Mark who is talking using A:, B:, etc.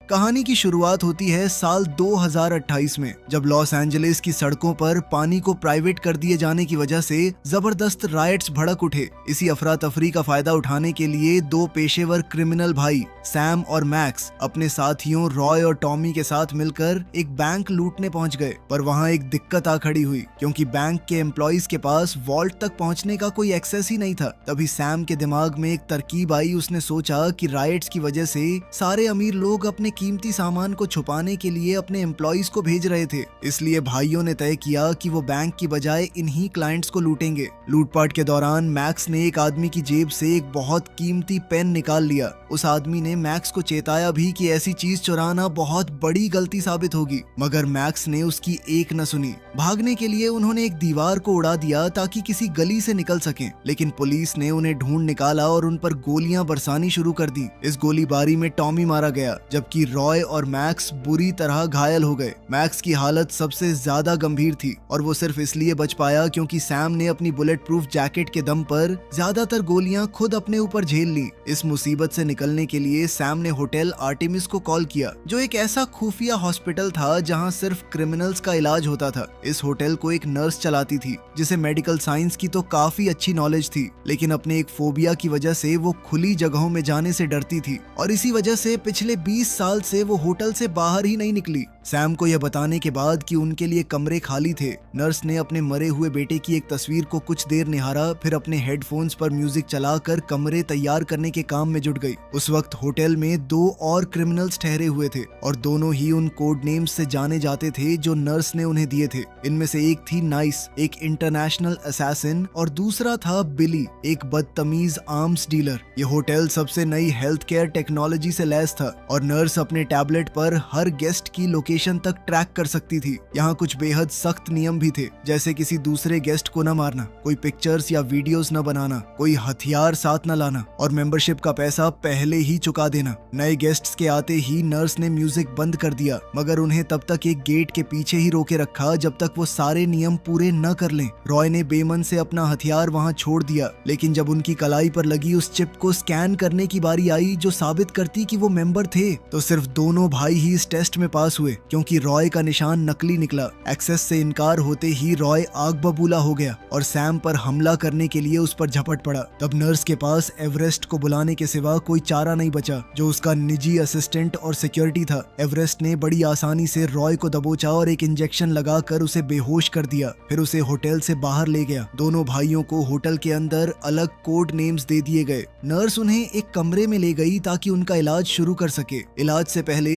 A: कहानी की शुरुआत होती है साल 2028 में, जब लॉस एंजलिस की सड़कों पर पानी को प्राइवेट कर दिए जाने की वजह से जबरदस्त रायट्स भड़क उठे। इसी अफरा तफरी का फायदा उठाने के लिए दो पेशेवर क्रिमिनल भाई सैम और मैक्स अपने साथियों रॉय और टॉमी के साथ मिलकर एक बैंक लूटने पहुंच गए। पर वहां एक दिक्कत आ खड़ी हुई, क्योंकि बैंक के एम्प्लॉइज के पास वॉल्ट तक पहुंचने का कोई एक्सेस ही नहीं था। तभी सैम के दिमाग में एक तरकीब आई। उसने सोचा कि रायट्स की वजह से सारे अमीर लोग अपने कीमती सामान को छुपाने के लिए अपने एम्प्लॉइज को भेज रहे थे, इसलिए भाइयों ने तय किया कि वो बैंक की बजाय इन्हीं क्लाइंट्स को लूटेंगे। लूटपाट के दौरान मैक्स ने एक आदमी की जेब से एक बहुत कीमती पेन निकाल लिया। उस आदमी ने मैक्स को चेताया भी कि ऐसी चीज चुराना बहुत बड़ी गलती साबित होगी, मगर मैक्स ने उसकी एक न सुनी। भागने के लिए उन्होंने एक दीवार को उड़ा दिया ताकि किसी गली से निकल सकें, लेकिन पुलिस ने उन्हें ढूंढ निकाला और उन पर गोलियां बरसानी शुरू कर दी। इस गोलीबारी में टॉमी मारा गया, जबकि रॉय और मैक्स बुरी तरह घायल हो गए। मैक्स की हालत सबसे ज्यादा गंभीर थी और वो सिर्फ इसलिए बच पाया क्योंकि सैम ने अपनी बुलेट प्रूफ जैकेट के दम पर ज्यादातर गोलियां खुद अपने ऊपर झेल ली। इस मुसीबत से निकलने के लिए सैम ने होटल आर्टेमिस को कॉल किया, जो एक ऐसा खुफिया हॉस्पिटल था जहां सिर्फ क्रिमिनल्स का इलाज होता था। इस होटल को एक नर्स चलाती थी, जिसे मेडिकल साइंस की तो काफी अच्छी नॉलेज थी, लेकिन अपने एक फोबिया की वजह से वो खुली जगहों में जाने से डरती थी और इसी वजह से पिछले 20 साल से वो होटल से बाहर ही नहीं निकली। सैम को यह बताने के बाद कि उनके लिए कमरे खाली थे, नर्स ने अपने मरे हुए बेटे की एक तस्वीर को कुछ देर निहारा, फिर अपने हेडफोन्स पर म्यूजिक चलाकर कमरे तैयार करने के काम में जुट गई। उस वक्त होटल में दो और क्रिमिनल्स ठहरे हुए थे और दोनों ही उन कोड नेम्स से जाने जाते थे जो नर्स ने उन्हें दिए थे। इनमें से एक थी नाइस, एक इंटरनेशनल असैसिन, और दूसरा था बिली, एक बदतमीज आर्म्स डीलर। ये होटल सबसे नई हेल्थ केयर टेक्नोलॉजी से लैस था और नर्स अपने टैबलेट पर हर गेस्ट की लोकेशन तक ट्रैक कर सकती थी। यहाँ कुछ बेहद सख्त नियम भी थे, जैसे किसी दूसरे गेस्ट को न मारना, कोई पिक्चर्स या वीडियोस न बनाना, कोई हथियार साथ न लाना और मेंबरशिप का पैसा पहले ही चुका देना। नए गेस्ट्स के आते ही नर्स ने म्यूजिक बंद कर दिया, मगर उन्हें तब तक एक गेट के पीछे ही रोके रखा जब तक वो सारे नियम पूरे न कर लें। रॉय ने बेमन से अपना हथियार वहाँ छोड़ दिया, लेकिन जब उनकी कलाई पर लगी उस चिप को स्कैन करने की बारी आई जो साबित करती कि वो मेंबर थे, तो सिर्फ दोनों भाई ही इस टेस्ट में पास हुए, क्योंकि रॉय का निशान नकली निकला। एक्सेस से इनकार होते ही रॉय आग बबूला हो गया और सैम पर हमला करने के लिए उस पर झपट पड़ा। तब नर्स के पास एवरेस्ट को बुलाने के सिवा कोई चारा नहीं बचा, जो उसका निजी असिस्टेंट और सिक्योरिटी था। एवरेस्ट ने बड़ी आसानी से रॉय को दबोचा और एक इंजेक्शन लगाकर उसे बेहोश कर दिया, फिर उसे होटल से बाहर ले गया। दोनों भाइयों को होटल के अंदर अलग कोड नेम्स दे दिए गए। नर्स उन्हें एक कमरे में ले गई ताकि उनका इलाज शुरू कर सके। इलाज से पहले